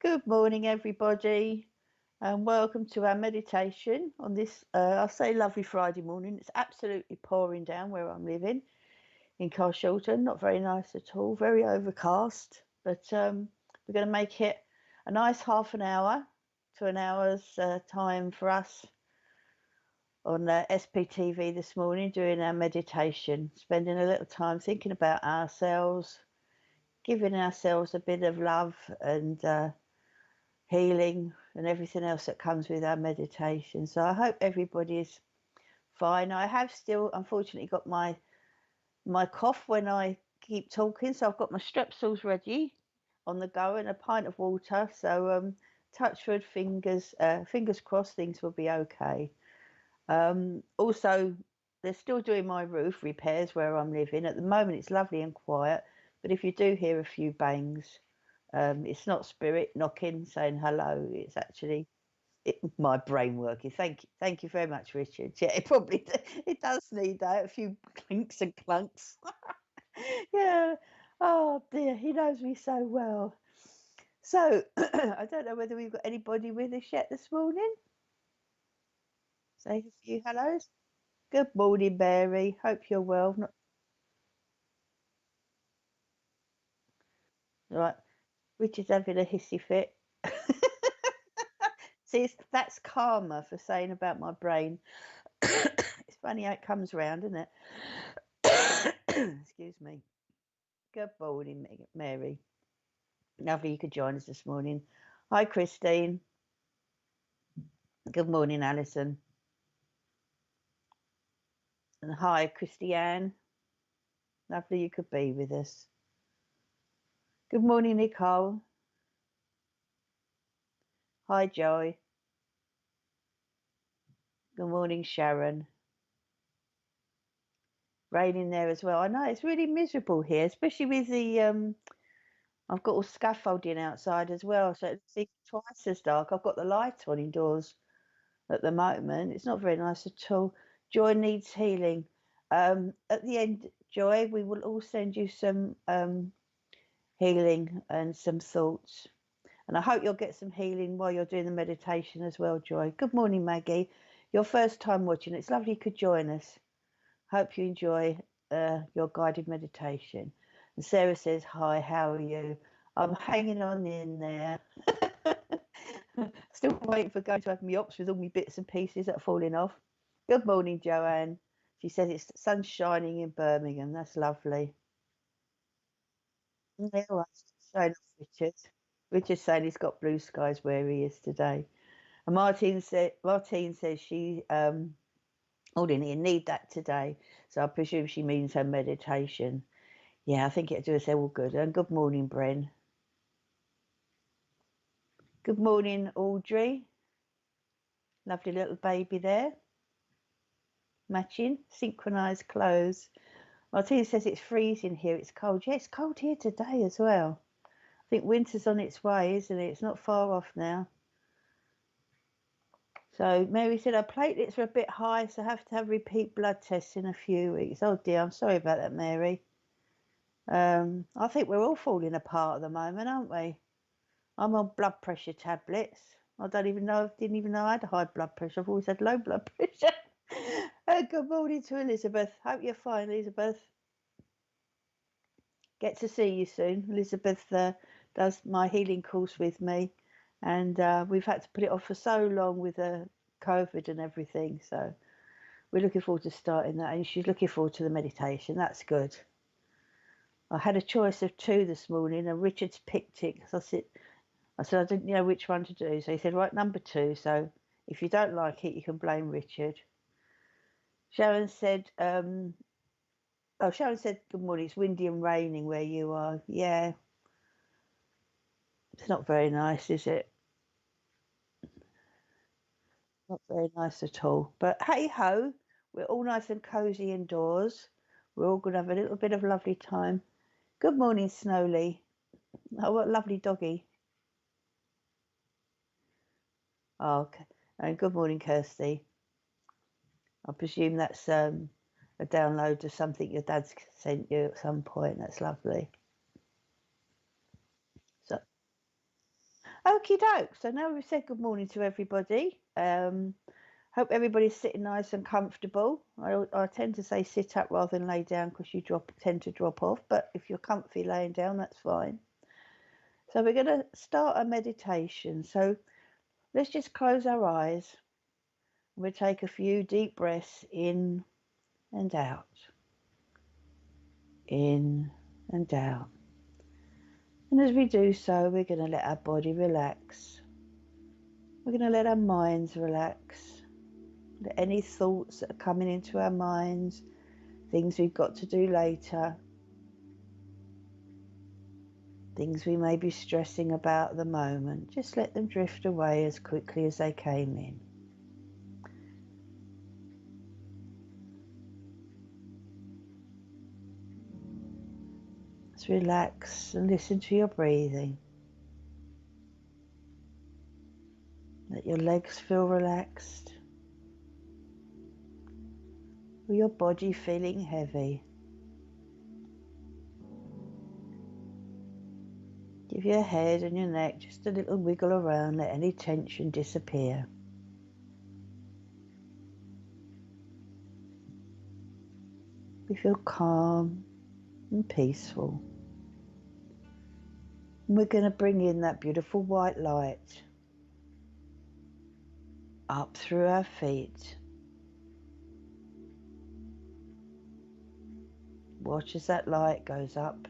Good morning, everybody, and welcome to our meditation on this, I'll say lovely Friday morning. It's absolutely pouring down where I'm living in Carshalton. Not very nice at all, very overcast, but we're going to make it a nice half an hour to an hour's time for us on SPTV this morning, doing our meditation, spending a little time thinking about ourselves, giving ourselves a bit of love and healing and everything else that comes with our meditation. So I hope everybody is fine. I have still unfortunately got my cough when I keep talking, so I've got my strepsils ready on the go and a pint of water. So touch wood, fingers crossed, things will be okay. Also, they're still doing my roof repairs where I'm living at the moment. It's lovely and quiet, but if you do hear a few bangs, it's not spirit knocking saying hello. It's actually my brain working. Thank you very much, Richard. Yeah, it does need that. A few clinks and clunks. Yeah. Oh dear, he knows me so well. So I don't know whether we've got anybody with us yet this morning. Say a few hellos. Good morning, Mary. Hope you're well. Not right. Richard's having a hissy fit. See, that's karma for saying about my brain. It's funny how it comes round, isn't it? Excuse me. Good morning, Mary. Lovely you could join us this morning. Hi, Christine. Good morning, Alison. And hi, Christiane. Lovely you could be with us. Good morning, Nicole. Hi, Joy. Good morning, Sharon. Raining there as well. I know it's really miserable here, especially with the I've got all scaffolding outside as well, so it's twice as dark. I've got the light on indoors at the moment. It's not very nice at all. Joy needs healing. At the end, Joy, we will all send you some healing and some thoughts. And I hope you'll get some healing while you're doing the meditation as well, Joy. Good morning, Maggie. Your first time watching. It's lovely you could join us. Hope you enjoy your guided meditation. And Sarah says, hi, how are you? I'm hanging on in there. Still waiting for going to have me ops with all my bits and pieces that are falling off. Good morning, Joanne. She says it's sun shining in Birmingham. That's lovely. Yeah, well, showing off Richard. Richard's saying he's got blue skies where he is today. And Martine says she oh, didn't need that today. So I presume she means her meditation. Yeah, I think it'll do us all good. And good morning, Bren. Good morning, Audrey. Lovely little baby there. Matching, synchronized clothes. Martina says it's freezing here. It's cold. Yeah, it's cold here today as well. I think winter's on its way, isn't it? It's not far off now. So Mary said her platelets are a bit high, so I have to have repeat blood tests in a few weeks. Oh dear, I'm sorry about that, Mary. I think we're all falling apart at the moment, aren't we? I'm on blood pressure tablets. I didn't even know I had high blood pressure. I've always had low blood pressure. Good morning to Elizabeth. Hope you're fine, Elizabeth. Get to see you soon. Elizabeth does my healing course with me, and we've had to put it off for so long with COVID and everything. So we're looking forward to starting that, and she's looking forward to the meditation. That's good. I had a choice of two this morning, and Richard's picked it because I said I didn't know which one to do. So he said, right, number two. So if you don't like it, you can blame Richard. Sharon said, Sharon said, good morning. It's windy and raining where you are. Yeah. It's not very nice, is it? Not very nice at all. But hey ho, we're all nice and cozy indoors. We're all going to have a little bit of lovely time. Good morning, Snowly. Oh, what a lovely doggy. Oh, okay. And good morning, Kirsty. I presume that's a download of something your dad's sent you at some point. That's lovely. So Okie doke. So now we've said good morning to everybody. Hope everybody's sitting nice and comfortable. I tend to say sit up rather than lay down because you tend to drop off. But if you're comfy laying down, that's fine. So we're going to start a meditation. So let's just close our eyes. We'll take a few deep breaths in and out. In and out. And as we do so, we're going to let our body relax. We're going to let our minds relax. Let any thoughts that are coming into our minds, things we've got to do later, things we may be stressing about at the moment, just let them drift away as quickly as they came in. Just relax and listen to your breathing. Let your legs feel relaxed. Or your body feeling heavy. Give your head and your neck just a little wiggle around, let any tension disappear. We feel calm and peaceful. And we're going to bring in that beautiful white light up through our feet. Watch as that light goes up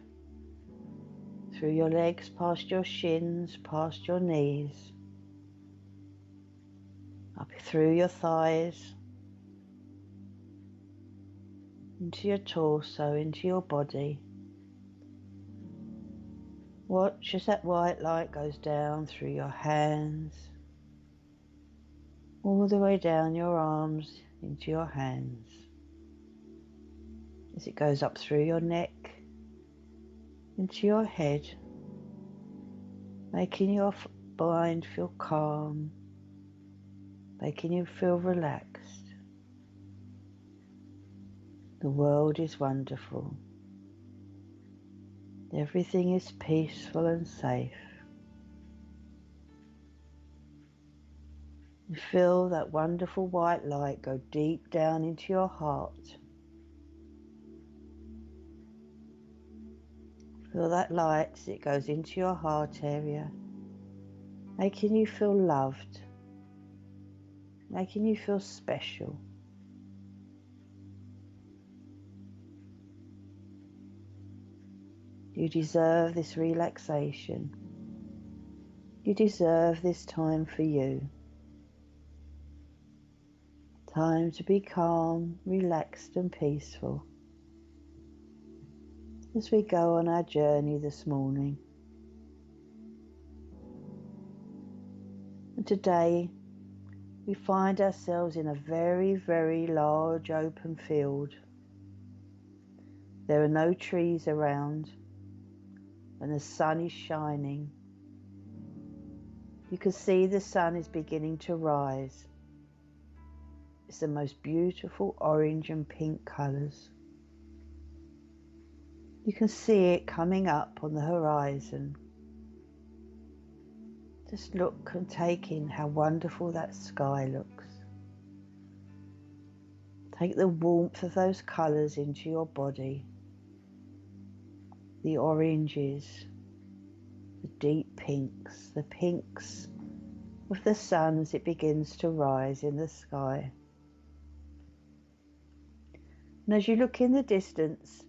through your legs, past your shins, past your knees, up through your thighs, into your torso, into your body. Watch as that white light goes down through your hands, all the way down your arms into your hands. As it goes up through your neck, into your head, making your mind feel calm, making you feel relaxed. The world is wonderful. Everything is peaceful and safe. You feel that wonderful white light go deep down into your heart. Feel that light as it goes into your heart area, making you feel loved, making you feel special. You deserve this relaxation. You deserve this time for you. Time to be calm, relaxed and peaceful as we go on our journey this morning. And today we find ourselves in a very, very large open field. There are no trees around and the sun is shining. You can see the sun is beginning to rise. It's the most beautiful orange and pink colours. You can see it coming up on the horizon. Just look and take in how wonderful that sky looks. Take the warmth of those colours into your body. The oranges, the deep pinks, the pinks of the sun as it begins to rise in the sky. And as you look in the distance,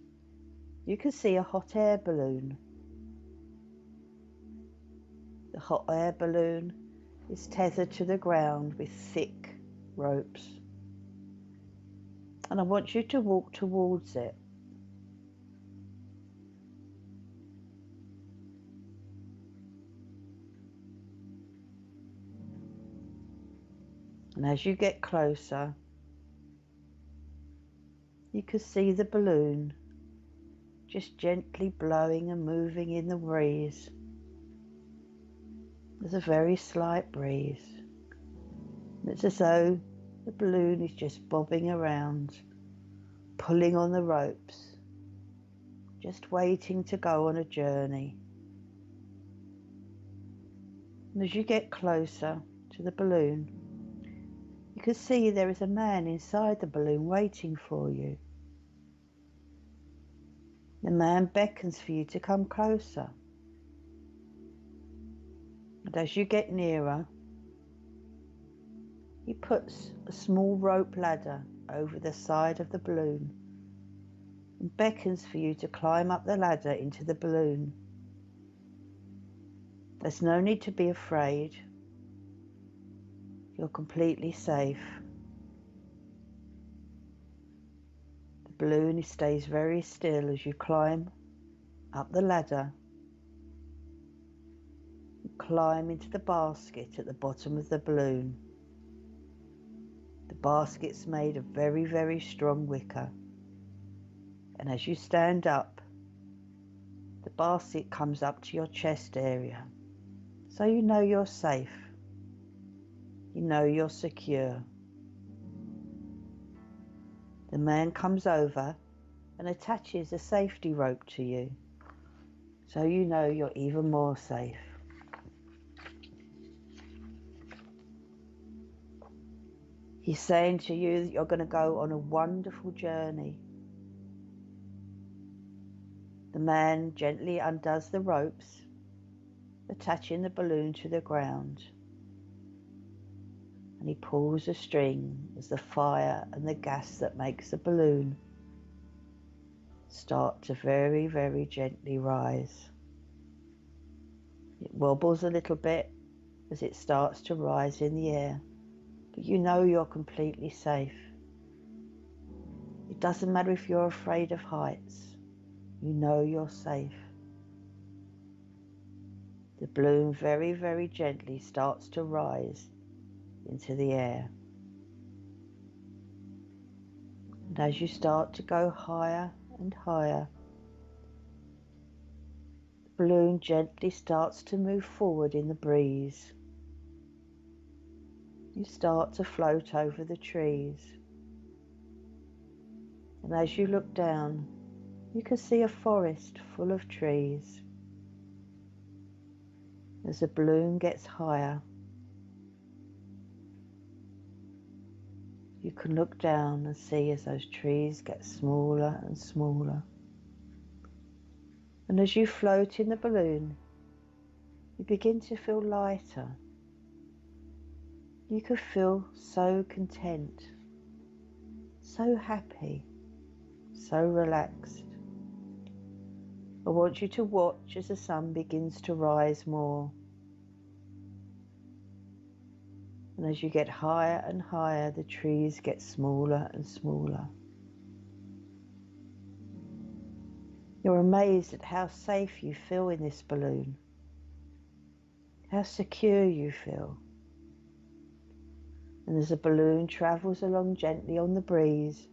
you can see a hot air balloon. The hot air balloon is tethered to the ground with thick ropes. And I want you to walk towards it. And as you get closer, you can see the balloon just gently blowing and moving in the breeze. There's a very slight breeze. It's as though the balloon is just bobbing around, pulling on the ropes, just waiting to go on a journey. And as you get closer to the balloon, you can see there is a man inside the balloon waiting for you. The man beckons for you to come closer. And as you get nearer, he puts a small rope ladder over the side of the balloon and beckons for you to climb up the ladder into the balloon. There's no need to be afraid. You're completely safe. The balloon stays very still as you climb up the ladder and climb into the basket at the bottom of the balloon. The basket's made of very, very strong wicker. And as you stand up, the basket comes up to your chest area. So you know you're safe. You know you're secure. The man comes over and attaches a safety rope to you. So you know you're even more safe. He's saying to you that you're going to go on a wonderful journey. The man gently undoes the ropes, attaching the balloon to the ground. And he pulls a string as the fire and the gas that makes the balloon start to very, very gently rise. It wobbles a little bit as it starts to rise in the air, but you know you're completely safe. It doesn't matter if you're afraid of heights. You know you're safe. The balloon very, very gently starts to rise into the air. And as you start to go higher and higher, the balloon gently starts to move forward in the breeze. You start to float over the trees. And as you look down, you can see a forest full of trees. As the balloon gets higher, you can look down and see as those trees get smaller and smaller. And as you float in the balloon, you begin to feel lighter. You can feel so content, so happy, so relaxed. I want you to watch as the sun begins to rise more. And as you get higher and higher, the trees get smaller and smaller. You're amazed at how safe you feel in this balloon, how secure you feel. And as the balloon travels along gently on the breeze,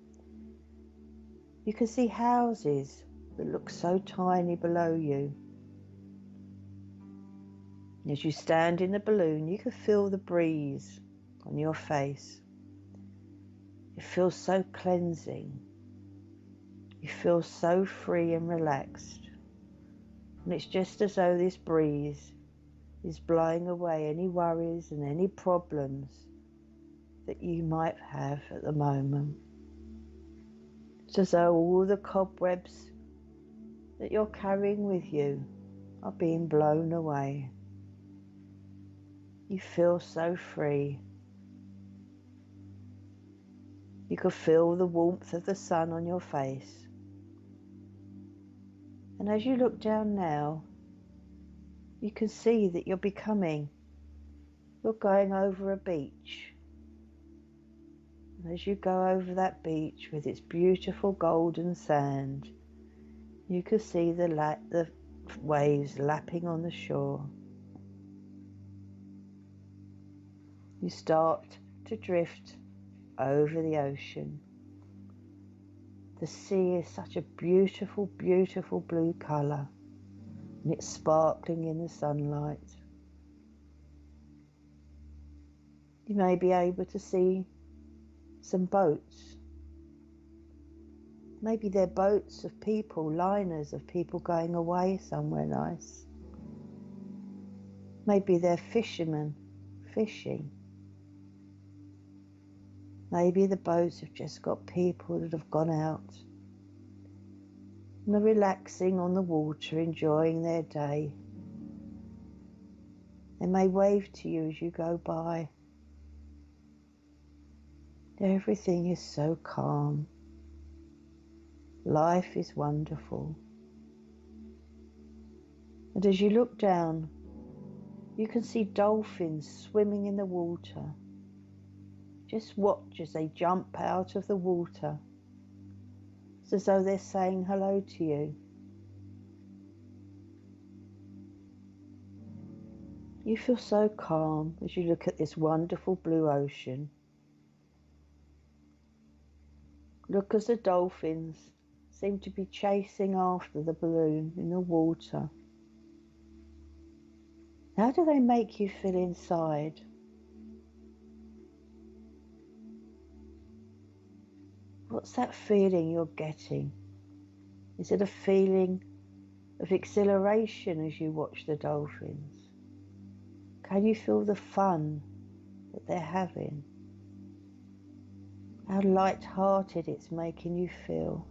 you can see houses that look so tiny below you. And as you stand in the balloon, you can feel the breeze on your face. It feels so cleansing. You feel so free and relaxed. And it's just as though this breeze is blowing away any worries and any problems that you might have at the moment. It's as though all the cobwebs that you're carrying with you are being blown away. You feel so free. You can feel the warmth of the sun on your face. And as you look down now, you can see that you're going over a beach. And as you go over that beach with its beautiful golden sand, you can see the waves lapping on the shore. You start to drift over the ocean. The sea is such a beautiful, beautiful blue colour, and it's sparkling in the sunlight. You may be able to see some boats. Maybe they're boats of people, liners of people going away somewhere nice. Maybe they're fishermen fishing. Maybe the boats have just got people that have gone out and are relaxing on the water, enjoying their day. They may wave to you as you go by. Everything is so calm. Life is wonderful. And as you look down, you can see dolphins swimming in the water. Just watch as they jump out of the water. It's as though they're saying hello to you. You feel so calm as you look at this wonderful blue ocean. Look as the dolphins seem to be chasing after the balloon in the water. How do they make you feel inside? What's that feeling you're getting? Is it a feeling of exhilaration as you watch the dolphins? Can you feel the fun that they're having? How light-hearted it's making you feel.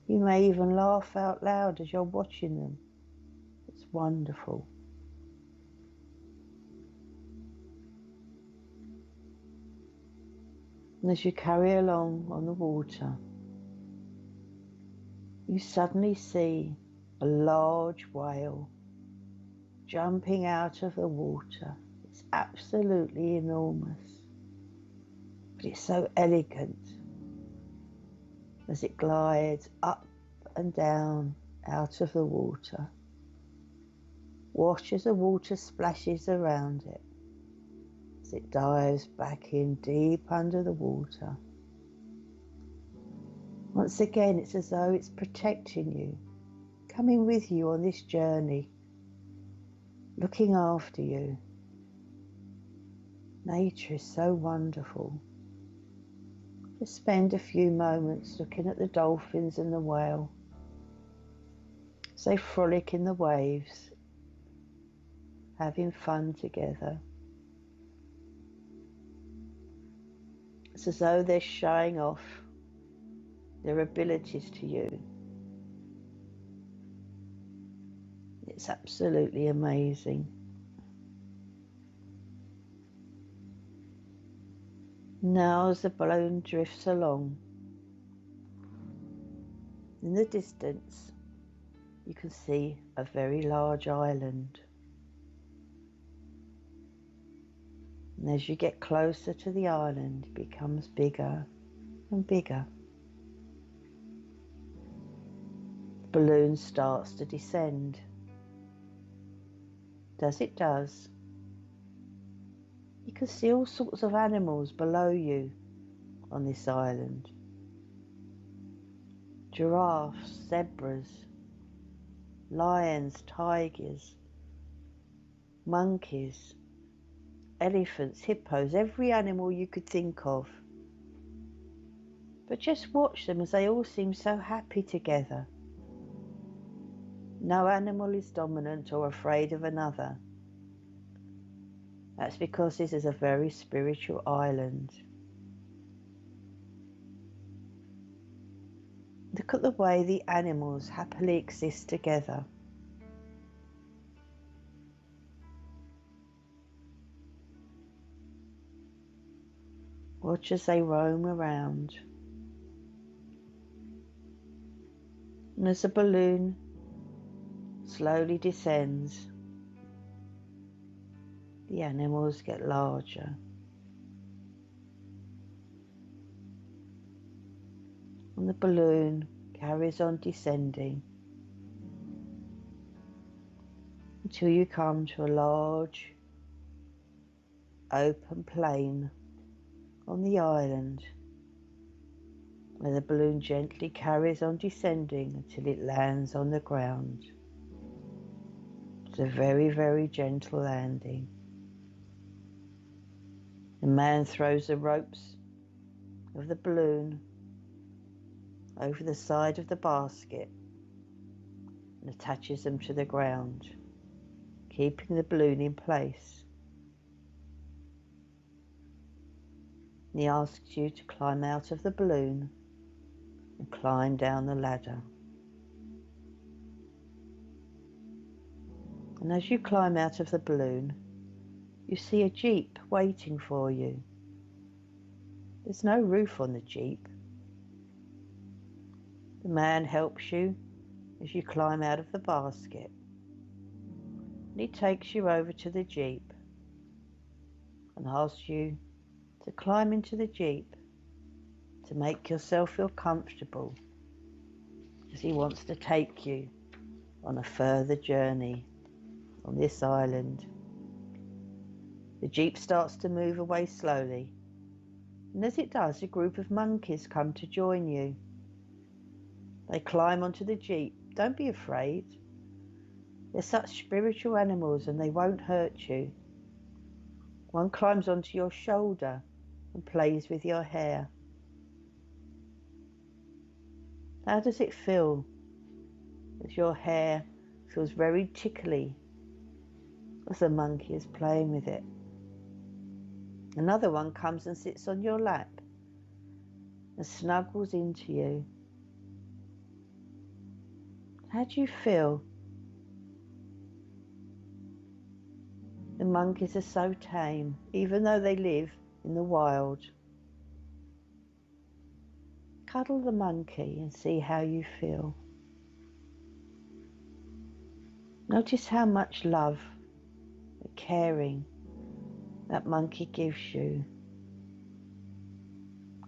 You may even laugh out loud as you're watching them. It's wonderful. And as you carry along on the water, you suddenly see a large whale jumping out of the water. It's absolutely enormous, but it's so elegant as it glides up and down out of the water. Watch as the water splashes around it as it dives back in deep under the water. Once again, it's as though it's protecting you, coming with you on this journey, looking after you. Nature is so wonderful. Just spend a few moments looking at the dolphins and the whale as they frolic in the waves, having fun together. It's as though they're showing off their abilities to you. It's absolutely amazing. Now as the balloon drifts along, in the distance you can see a very large island. And as you get closer to the island, it becomes bigger and bigger. The balloon starts to descend. As it does, you can see all sorts of animals below you on this island. Giraffes, zebras, lions, tigers, monkeys, elephants, hippos, every animal you could think of. But just watch them as they all seem so happy together. No animal is dominant or afraid of another. That's because this is a very spiritual island. Look at the way the animals happily exist together. Watch as they roam around. And as the balloon slowly descends, the animals get larger. And the balloon carries on descending until you come to a large open plain on the island, where the balloon gently carries on descending until it lands on the ground. It's a very, very gentle landing. The man throws the ropes of the balloon over the side of the basket and attaches them to the ground. keeping the balloon in place. And he asks you to climb out of the balloon and climb down the ladder. And as you climb out of the balloon, you see a jeep waiting for you. There's no roof on the jeep. The man helps you as you climb out of the basket. And he takes you over to the jeep and asks you to climb into the jeep to make yourself feel comfortable, as he wants to take you on a further journey on this island. The jeep starts to move away slowly, and as it does, a group of monkeys come to join you. They climb onto the jeep. Don't be afraid. They're such spiritual animals and they won't hurt you. One climbs onto your shoulder and plays with your hair. How does it feel as your hair feels very tickly as the monkey is playing with it? Another one comes and sits on your lap and snuggles into you. How do you feel? The monkeys are so tame, even though they live in the wild. Cuddle the monkey and see how you feel. Notice how much love and caring that monkey gives you.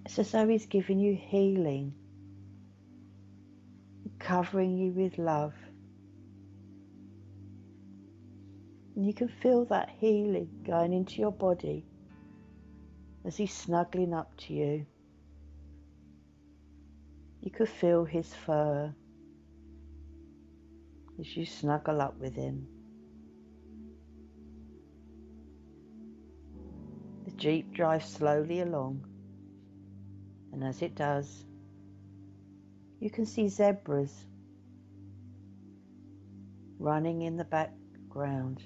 It's as though he's giving you healing, covering you with love. And you can feel that healing going into your body as he's snuggling up to you. You could feel his fur as you snuggle up with him. The jeep drives slowly along, and as it does, you can see zebras running in the background.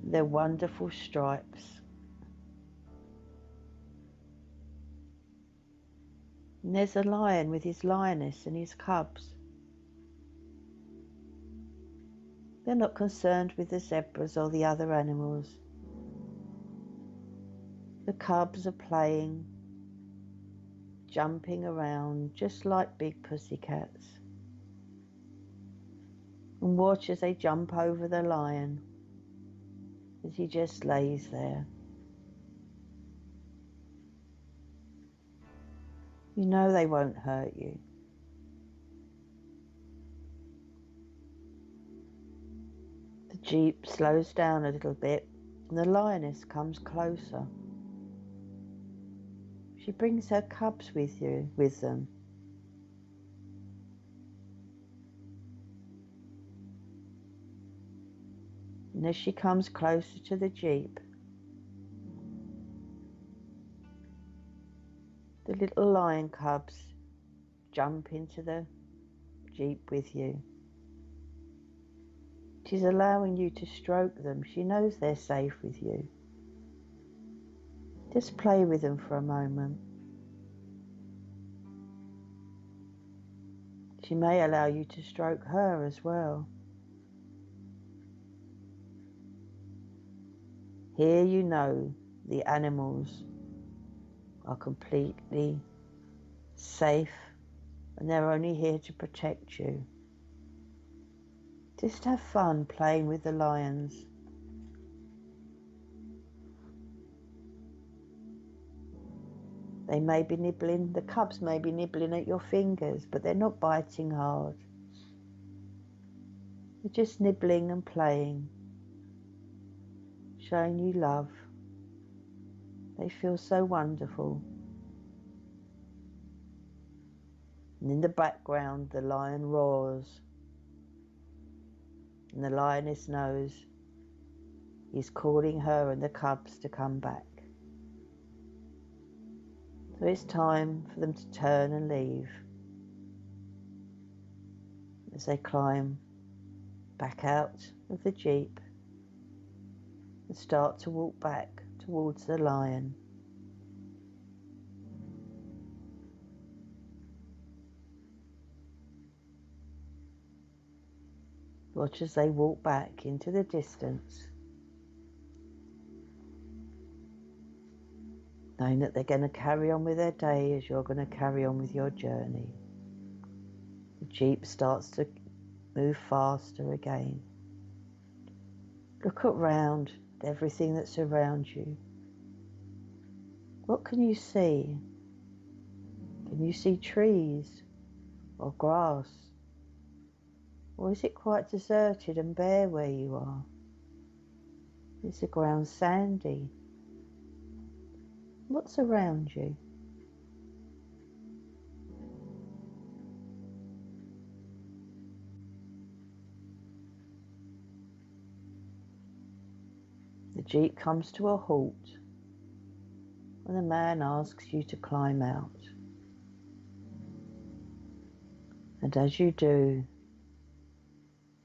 Their wonderful stripes. And there's a lion with his lioness and his cubs. They're not concerned with the zebras or the other animals. The cubs are playing, jumping around just like big pussycats. And watch as they jump over the lion as he just lays there. You know they won't hurt you. The jeep slows down a little bit and the lioness comes closer. She brings her cubs with them. And as she comes closer to the jeep, the little lion cubs jump into the jeep with you. She's allowing you to stroke them. She knows they're safe with you. Just play with them for a moment. She may allow you to stroke her as well. Here you know the animals are completely safe and they're only here to protect you. Just have fun playing with the lions. They may be nibbling, the cubs may be nibbling at your fingers, but they're not biting hard. They're just nibbling and playing, showing you love. They feel so wonderful. And in the background, the lion roars. And the lioness knows he's calling her and the cubs to come back. So it's time for them to turn and leave as they climb back out of the jeep and start to walk back towards the lion. Watch as they walk back into the distance, knowing that they're going to carry on with their day as you're going to carry on with your journey. The jeep starts to move faster again. Look around at everything that's around you. What can you see? Can you see trees or grass? Or is it quite deserted and bare where you are? Is the ground sandy? What's around you? The jeep comes to a halt and the man asks you to climb out. And as you do,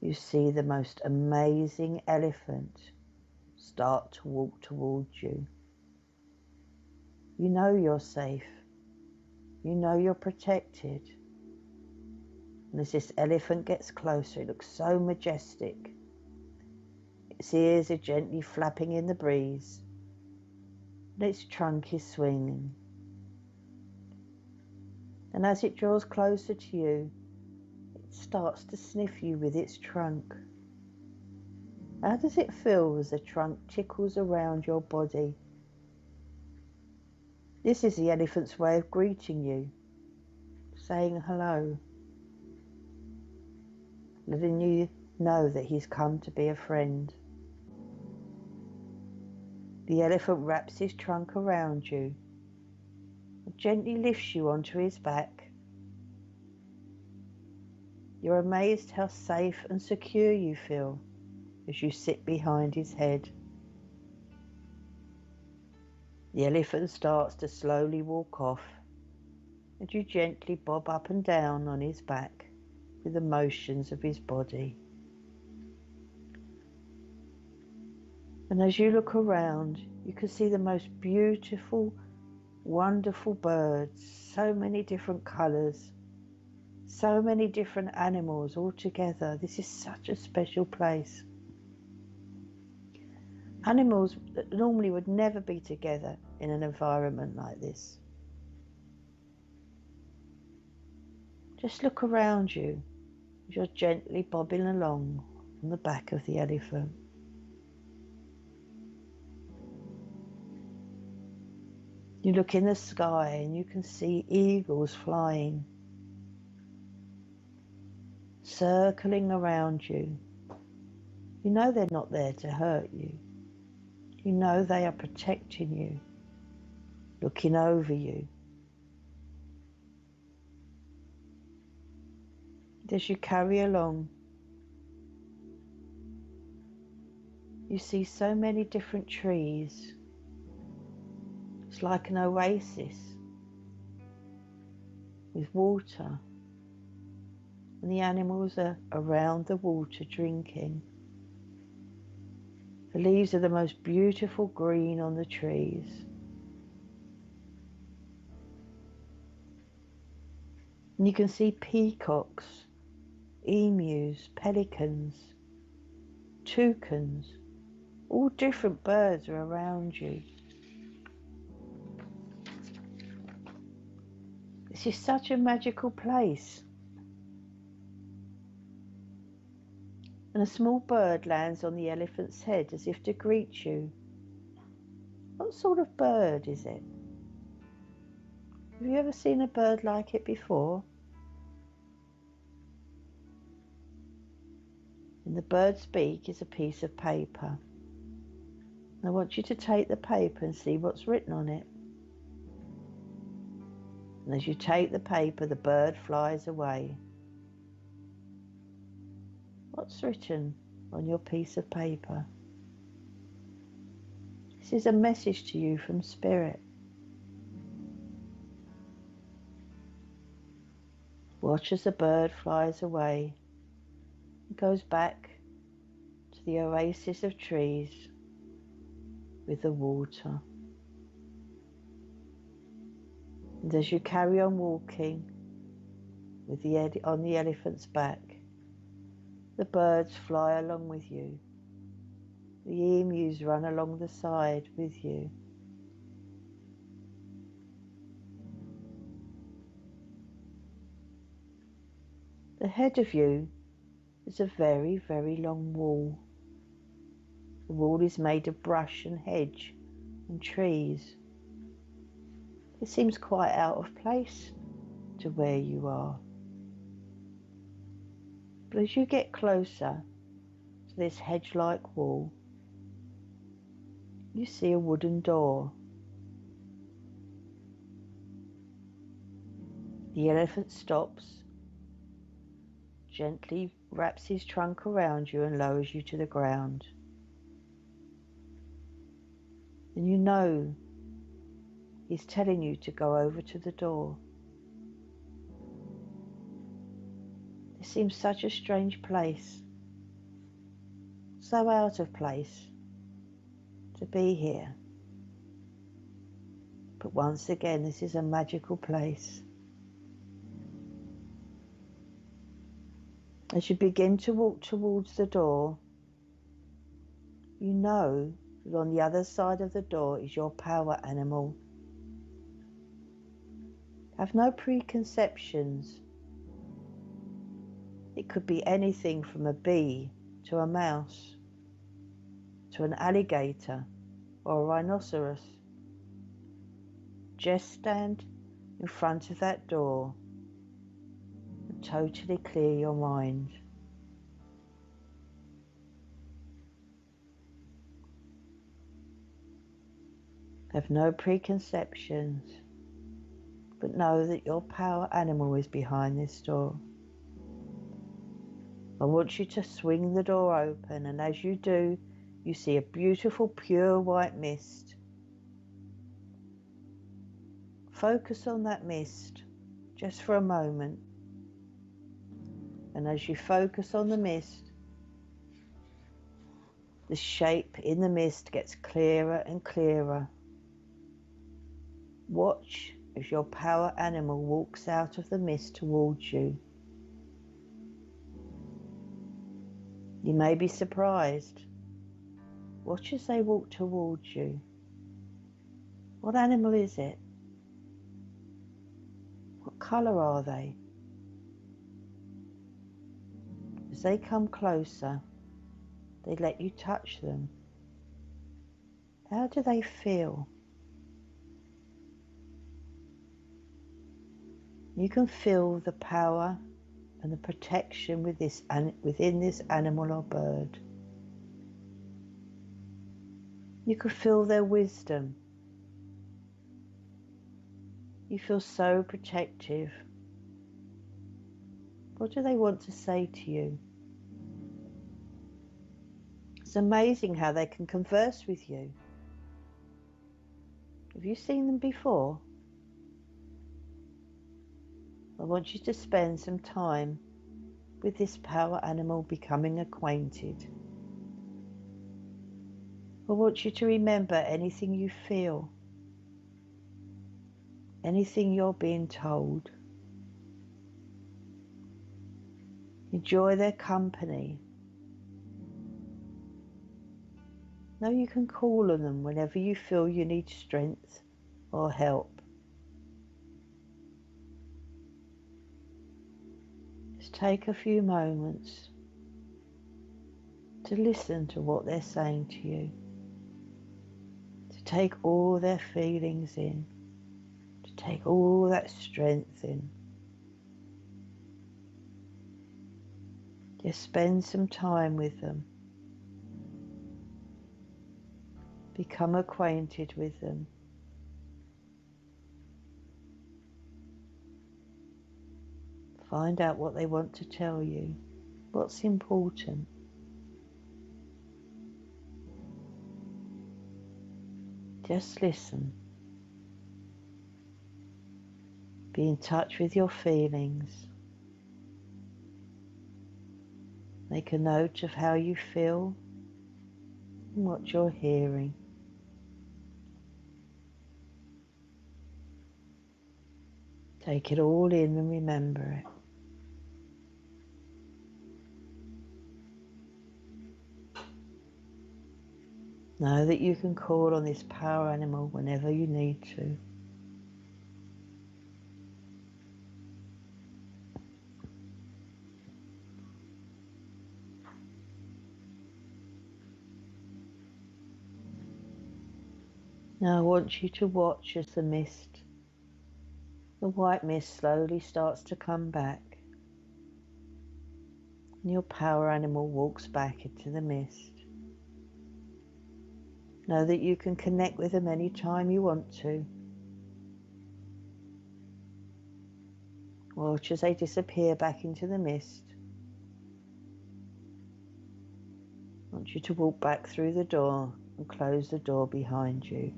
you see the most amazing elephant start to walk towards you. You know you're safe. You know you're protected. And as this elephant gets closer, it looks so majestic. Its ears are gently flapping in the breeze, and its trunk is swinging. And as it draws closer to you, it starts to sniff you with its trunk. How does it feel as the trunk tickles around your body? This is the elephant's way of greeting you, saying hello, letting you know that he's come to be a friend. The elephant wraps his trunk around you and gently lifts you onto his back. You're amazed how safe and secure you feel as you sit behind his head. The elephant starts to slowly walk off, and you gently bob up and down on his back with the motions of his body. And as you look around, you can see the most beautiful, wonderful birds, so many different colours, so many different animals all together. This is such a special place. Animals that normally would never be together in an environment like this. Just look around you as you're gently bobbing along on the back of the elephant. You look in the sky and you can see eagles flying, circling around you. You know they're not there to hurt you. You know they are protecting you, looking over you. As you carry along, you see so many different trees. It's like an oasis with water, and the animals are around the water drinking. The leaves are the most beautiful green on the trees. And you can see peacocks, emus, pelicans, toucans, all different birds are around you. This is such a magical place. And a small bird lands on the elephant's head as if to greet you. What sort of bird is it? Have you ever seen a bird like it before? In the bird's beak is a piece of paper. I want you to take the paper and see what's written on it. And as you take the paper, the bird flies away. What's written on your piece of paper? This is a message to you from Spirit. Watch as the bird flies away. It goes back the oasis of trees with the water. And as you carry on walking on the elephant's back, the birds fly along with you. The emus run along the side with you. Ahead of you is a very, very long wall. The wall is made of brush and hedge and trees. It seems quite out of place to where you are. But as you get closer to this hedge-like wall, you see a wooden door. The elephant stops, gently wraps his trunk around you and lowers you to the ground. And you know he's telling you to go over to the door. It seems such a strange place, so out of place to be here. But once again, this is a magical place. As you begin to walk towards the door, you know that on the other side of the door is your power animal. Have no preconceptions. It could be anything from a bee to a mouse, to an alligator or a rhinoceros. Just stand in front of that door and totally clear your mind. Have no preconceptions, but know that your power animal is behind this door. I want you to swing the door open, and as you do, you see a beautiful pure white mist. Focus on that mist just for a moment. And as you focus on the mist, the shape in the mist gets clearer and clearer. Watch as your power animal walks out of the mist towards you. You may be surprised. Watch as they walk towards you. What animal is it? What colour are they? As they come closer, they let you touch them. How do they feel? You can feel the power and the protection within this animal or bird. You can feel their wisdom. You feel so protective. What do they want to say to you? It's amazing how they can converse with you. Have you seen them before? I want you to spend some time with this power animal becoming acquainted. I want you to remember anything you feel, anything you're being told. Enjoy their company. Know you can call on them whenever you feel you need strength or help. Just take a few moments to listen to what they're saying to you, to take all their feelings in, to take all that strength in. Just spend some time with them. Become acquainted with them. Find out what they want to tell you, what's important. Just listen. Be in touch with your feelings. Make a note of how you feel and what you're hearing. Take it all in and remember it. Know that you can call on this power animal whenever you need to. Now I want you to watch as the white mist slowly starts to come back. And your power animal walks back into the mist. Know that you can connect with them anytime you want to. Watch as they disappear back into the mist. I want you to walk back through the door and close the door behind you.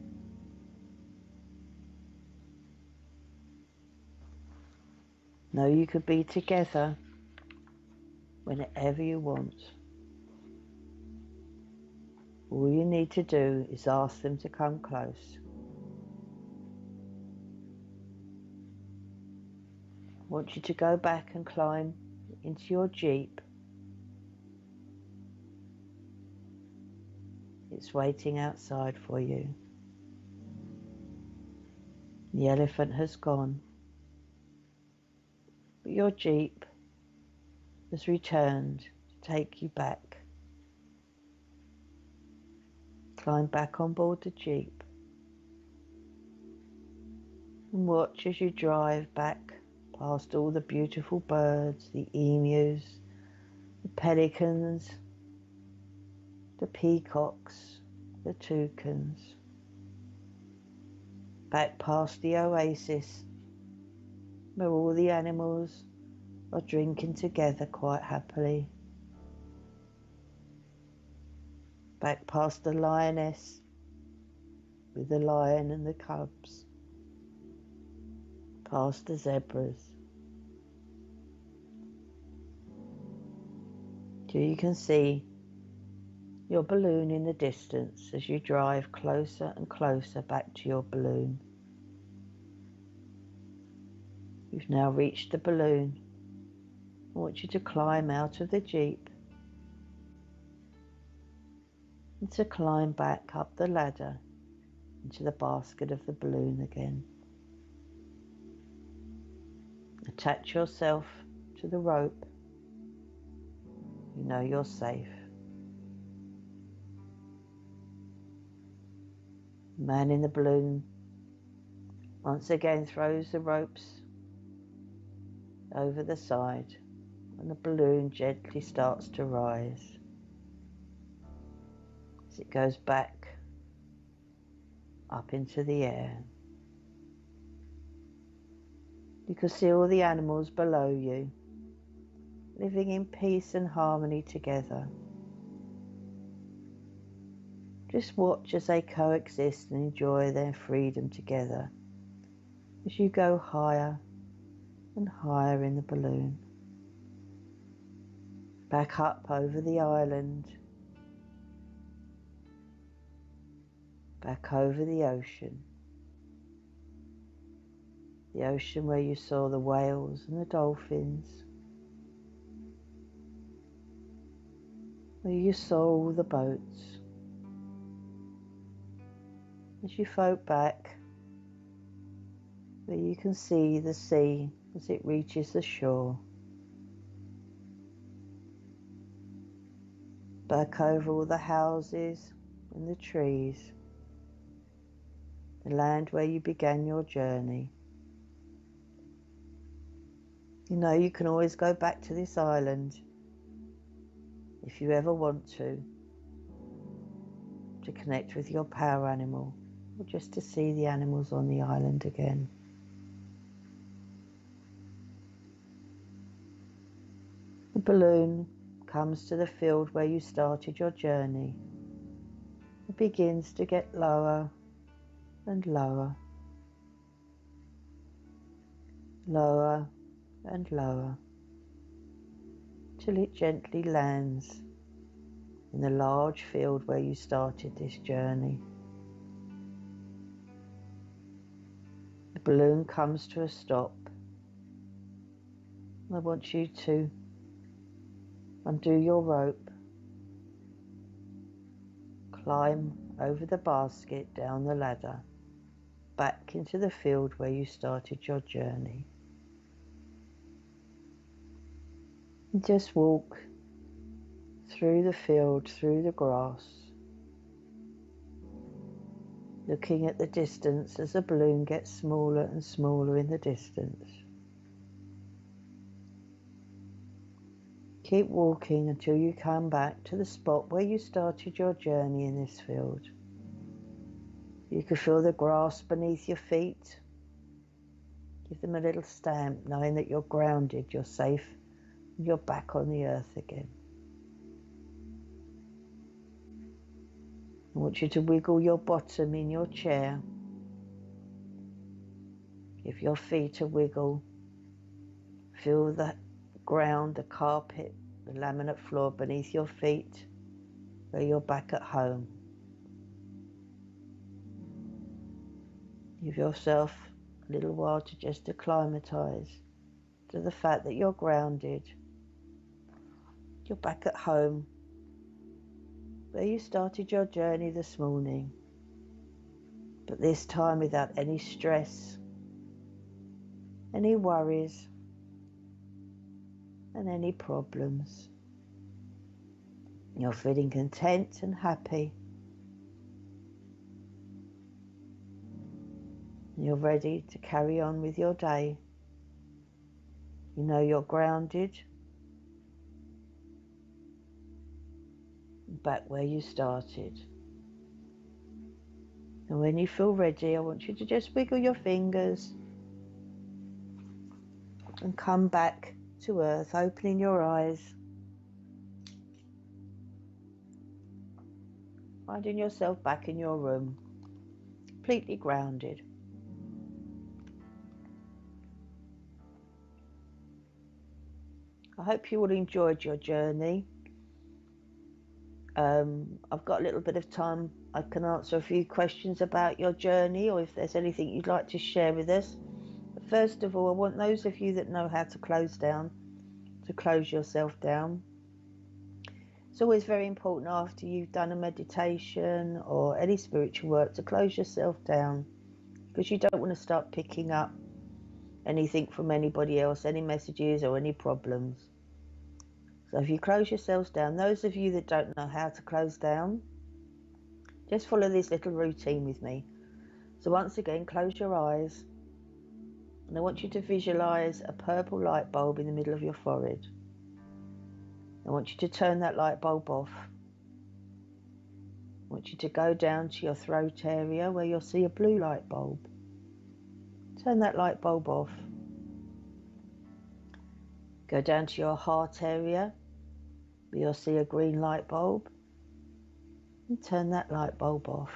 Know you could be together whenever you want. All you need to do is ask them to come close. I want you to go back and climb into your Jeep. It's waiting outside for you. The elephant has gone, but your Jeep has returned to take you back. Climb back on board the Jeep and watch as you drive back past all the beautiful birds, the emus, the pelicans, the peacocks, the toucans, back past the oasis where all the animals are drinking together quite happily, back past the lioness with the lion and the cubs, past the zebras, till you can see your balloon in the distance as you drive closer and closer back to your balloon. You've now reached the balloon. I want you to climb out of the Jeep and to climb back up the ladder into the basket of the balloon again. Attach yourself to the rope. You know you're safe. The man in the balloon once again throws the ropes over the side and the balloon gently starts to rise as it goes back up into the air. You can see all the animals below you living in peace and harmony together. Just watch as they coexist and enjoy their freedom together as you go higher and higher in the balloon. Back up over the island, back over the ocean where you saw the whales and the dolphins, where you saw all the boats. As you float back, where you can see the sea as it reaches the shore. Back over all the houses and the trees, the land where you began your journey. You know you can always go back to this island if you ever want to connect with your power animal or just to see the animals on the island again. The balloon comes to the field where you started your journey. It begins to get lower and lower, lower and lower, till it gently lands in the large field where you started this journey. The balloon comes to a stop. I want you to undo your rope, climb over the basket down the ladder, back into the field where you started your journey. And just walk through the field, through the grass, looking at the distance as the balloon gets smaller and smaller in the distance. Keep walking until you come back to the spot where you started your journey in this field. You can feel the grass beneath your feet. Give them a little stamp, knowing that you're grounded, you're safe, and you're back on the earth again. I want you to wiggle your bottom in your chair. Give your feet a wiggle. Feel the ground, the carpet, the laminate floor beneath your feet, where you're back at home. Give yourself a little while to just acclimatise to the fact that you're grounded. You're back at home, where you started your journey this morning, but this time without any stress, any worries, and any problems. You're feeling content and happy. You're ready to carry on with your day. You know you're grounded, back where you started. And when you feel ready, I want you to just wiggle your fingers and come back to earth, opening your eyes, finding yourself back in your room, completely grounded. I hope you all enjoyed your journey. I've got a little bit of time. I can answer a few questions about your journey, or if there's anything you'd like to share with us. But first of all, I want those of you that know how to close down, to close yourself down. It's always very important after you've done a meditation or any spiritual work to close yourself down, because you don't want to start picking up anything from anybody else, any messages or any problems. So if you close yourselves down, those of you that don't know how to close down, just follow this little routine with me. So once again, close your eyes, and I want you to visualize a purple light bulb in the middle of your forehead. I want you to turn that light bulb off. I want you to go down to your throat area where you'll see a blue light bulb. Turn that light bulb off. Go down to your heart area where you'll see a green light bulb, and turn that light bulb off.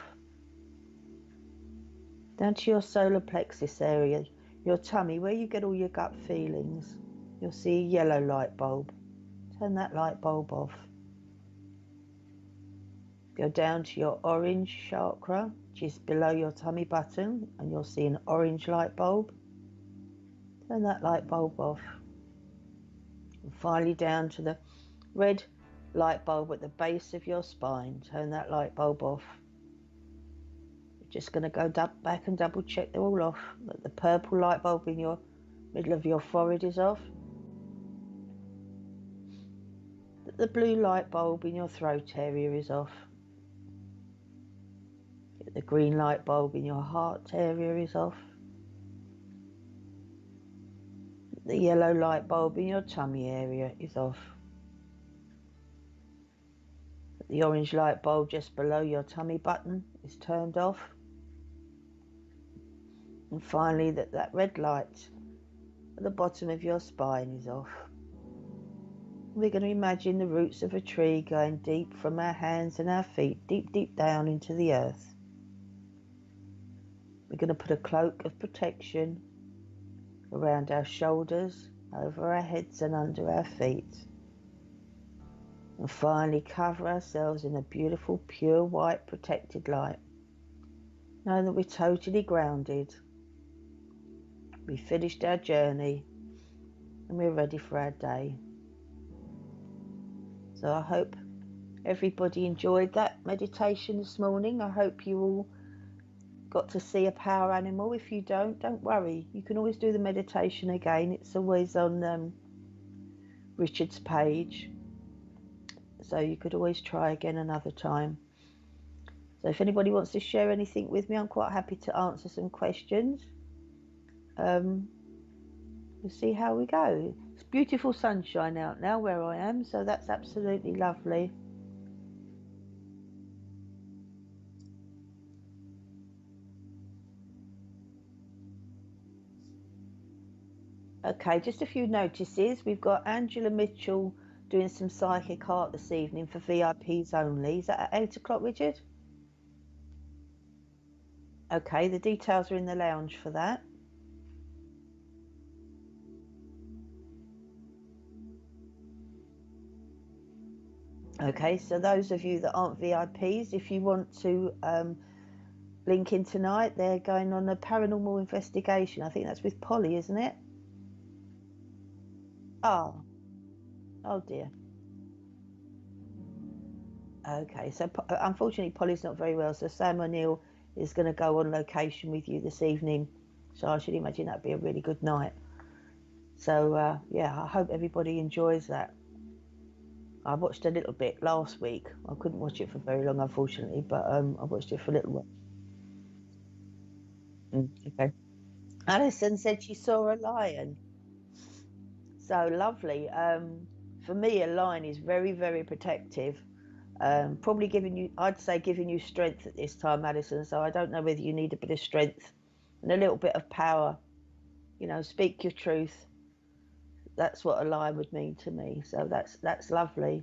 Down to your solar plexus area, your tummy, where you get all your gut feelings, you'll see a yellow light bulb. Turn that light bulb off. Go down to your orange chakra, which is below your tummy button, and you'll see an orange light bulb. Turn that light bulb off. And finally down to the red light bulb at the base of your spine. Turn that light bulb off. You're just going to go back and double check they're all off. That the purple light bulb in your middle of your forehead is off. That the blue light bulb in your throat area is off. That the green light bulb in your heart area is off. The yellow light bulb in your tummy area is off. The orange light bulb just below your tummy button is turned off. And finally that red light at the bottom of your spine is off. We're going to imagine the roots of a tree going deep from our hands and our feet, deep down into the earth. We're going to put a cloak of protection around our shoulders, over our heads and under our feet. and finally cover ourselves in a beautiful, pure white protected light. Knowing that we're totally grounded. We finished our journey and we're ready for our day. So I hope everybody enjoyed that meditation this morning. I hope you all got to see a power animal. If you don't worry. You can always do the meditation again. It's always on Richard's page. So you could always try again another time. So if anybody wants to share anything with me, I'm quite happy to answer some questions. We'll see how we go. It's beautiful sunshine out now where I am, so that's absolutely lovely. Okay, just a few notices. We've got Angela Mitchell doing some psychic art this evening for VIPs only. Is that at 8 o'clock, Richard? Okay, the details are in the lounge for that. Okay, so those of you that aren't VIPs, if you want to link in tonight, they're going on a paranormal investigation. I think that's with Polly, isn't it? Oh, oh dear. Okay, so unfortunately Polly's not very well, so Sam O'Neill is going to go on location with you this evening. So I should imagine that'd be a really good night. So yeah, I hope everybody enjoys that. I watched a little bit last week. I couldn't watch it for very long, unfortunately, but I watched it for a little while. Okay. Alison said she saw a lion. So lovely. For me, a lion is very, very protective. Probably giving you, I'd say, giving you strength at this time, Alison. So I don't know whether you need a bit of strength and a little bit of power. You know, speak your truth. That's what a lion would mean to me. So that's lovely.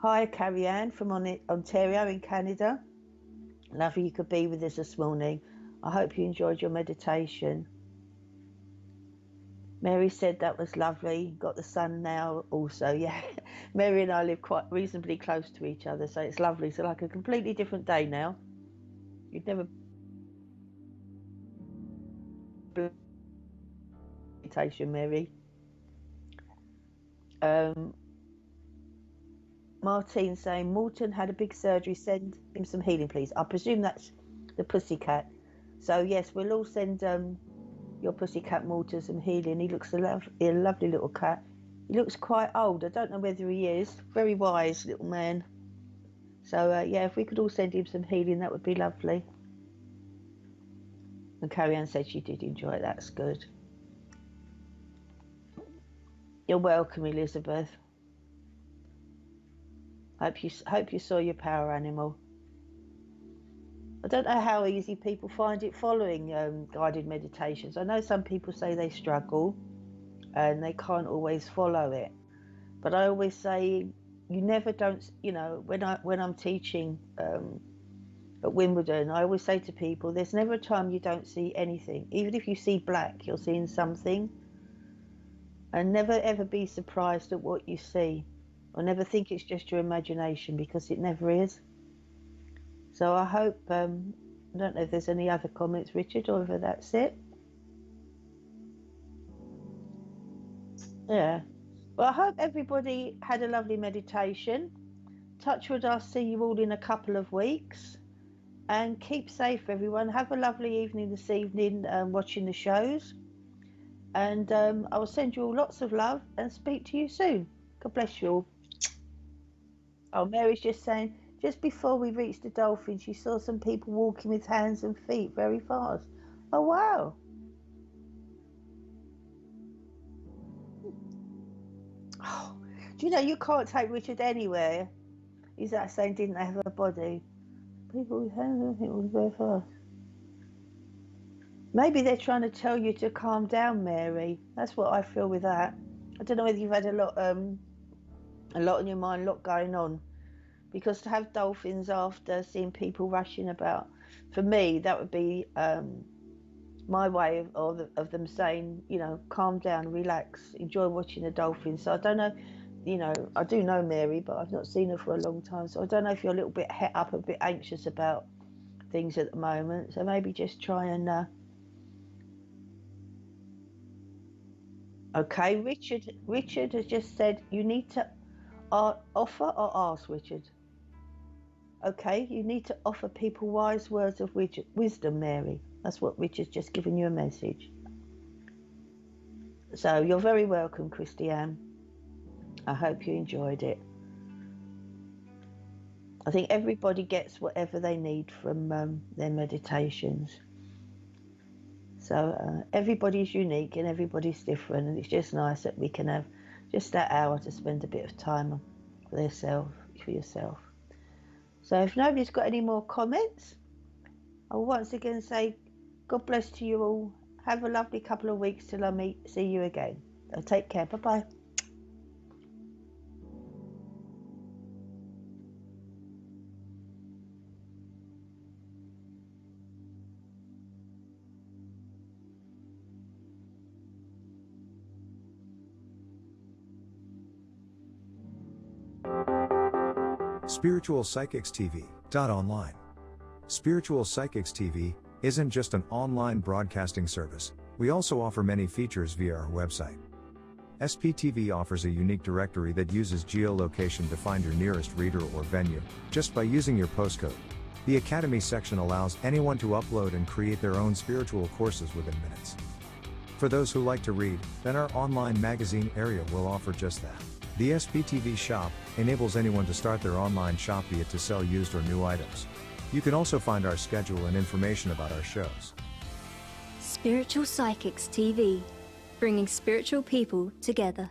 Hi, Carrie Ann from Ontario in Canada. Lovely you could be with us this morning. I hope you enjoyed your meditation. Mary said that was lovely. Got the sun now also. Yeah, Mary and I live quite reasonably close to each other, so it's lovely. So like a completely different day now. You'd never meditation, Mary. Um, Martine saying Malton had a big surgery. Send him some healing, please. I presume that's the pussycat. So yes, we'll all send your pussycat Malton some healing. He looks a lovely little cat. He looks quite old. I don't know whether he is. Very wise little man. So yeah, if we could all send him some healing, that would be lovely. And Carrie Ann said she did enjoy it. That's good. You're welcome, Elizabeth. Hope you saw your power animal. I don't know how easy people find it following guided meditations. I know some people say they struggle and they can't always follow it. But I always say you never don't. You know, when I'm teaching at Wimbledon, I always say to people, there's never a time you don't see anything. Even if you see black, you're seeing something. And never ever be surprised at what you see, or never think it's just your imagination, because it never is. So I hope. I don't know if there's any other comments, Richard, or whether that's it. Yeah. Well, I hope everybody had a lovely meditation. Touchwood, I'll see you all in a couple of weeks. And keep safe, everyone. Have a lovely evening this evening watching the shows. And I will send you all lots of love and speak to you soon. God bless you all. Oh, Mary's just saying, just before we reached the dolphin, she saw some people walking with hands and feet very fast. Oh, wow. Oh, do you know you can't take Richard anywhere? He's that saying, didn't they have a body? People with hands and feet walking very fast. Maybe they're trying to tell you to calm down, Mary. That's what I feel with that. I don't know whether you've had a lot on your mind, a lot going on. Because to have dolphins after seeing people rushing about, for me, that would be my way of them saying, you know, calm down, relax, enjoy watching the dolphins. So I don't know, you know, I do know Mary, but I've not seen her for a long time. So I don't know if you're a little bit het up, a bit anxious about things at the moment. So maybe just try and. Okay, Richard. Richard has just said you need to offer or ask, Richard. Okay, you need to offer people wise words of wisdom, Mary. That's what Richard's just given you a message. So you're very welcome, Christiane. I hope you enjoyed it. I think everybody gets whatever they need from their meditations. So everybody's unique and everybody's different, and it's just nice that we can have just that hour to spend a bit of time for yourself. So if nobody's got any more comments, I'll once again say God bless to you all. Have a lovely couple of weeks till I see you again. Take care. Bye-bye. Spiritual Psychics TV. Online. Spiritual Psychics TV isn't just an online broadcasting service, we also offer many features via our website. SPTV offers a unique directory that uses geolocation to find your nearest reader or venue, just by using your postcode. The Academy section allows anyone to upload and create their own spiritual courses within minutes. For those who like to read, then our online magazine area will offer just that. The SPTV shop enables anyone to start their online shop, be it to sell used or new items. You can also find our schedule and information about our shows. Spiritual Psychics TV, bringing spiritual people together.